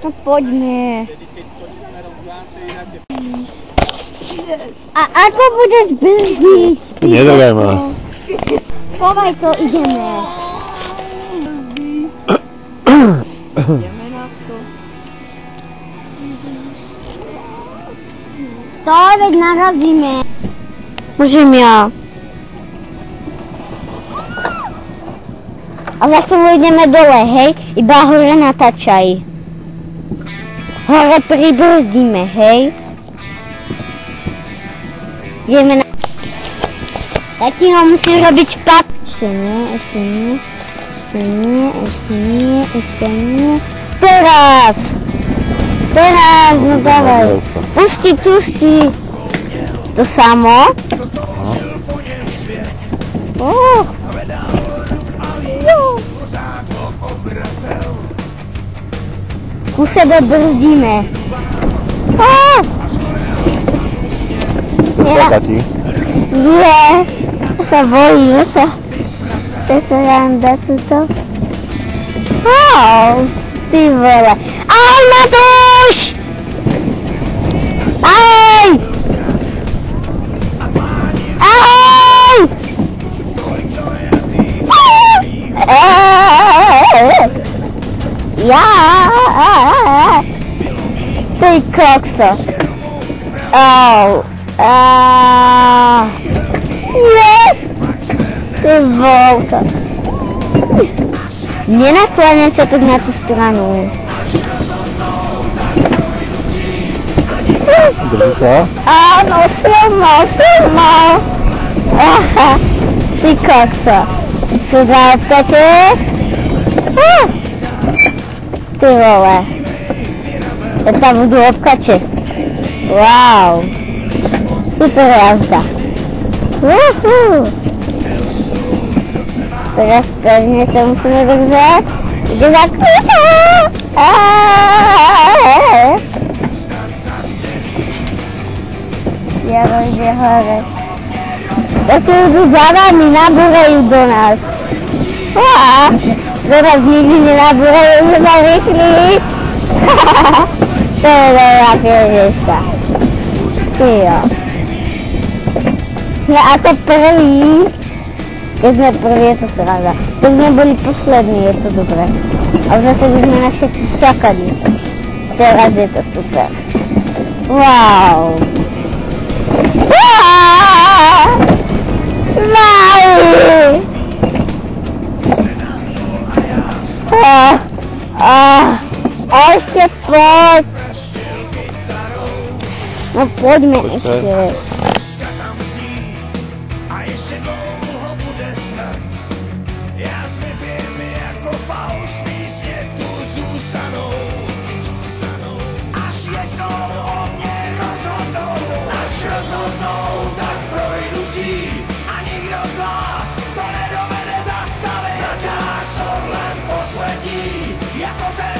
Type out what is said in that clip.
No poďme. A ako budeš brzdiť? Nedrgaj ma. Schovaj to, ideme. Ideme na to. Stoj, veď narazíme. Môžem ja. A zase ideme dole, hej? Iba hore natáčaj. Hore pribrzdíme, hej? Ideme na... Tatino musí robiť špat. Ešte nie. Teraz, no dávaj. Pusti. To samo. Ku sebe brzdíme. Nie, sa bojím sa. To sa randa tuto. Ty vole. Aj, Matúš! Aj! Ty kokso. Nie! Ty volka. Nenakláňam sa tu na tú stranu. Drží sa? Áno, silno. Ty kokso. Sú dva odkače? Ty vole. To tam budú obkače. Wow. Super jazda. Teraz pevne to musíme držať. Ide za kúta. Jaro ide hore. Tak idú za vami, nabúrajú do nás. Teraz nikdy nenabúrajú, že sa rýchli. To je dobrá piežeška. Tyjo. No a to prvý. Keď sme prvý, je to sranda. Keď sme boli poslední, je to dobré. A zase by sme na všetky čakali. Teraz je to super. Wow. A ešte poď. No poďme ešte. A ešte dlouho bude snad. Ja zmizím jako Faust, písně tu zůstanou. Až jednou o mě rozhodnou. Až rozhodnou, tak projdu si. A nikdo z vás to nedovede zastavit. Zaťáš orlem poslední, jako ten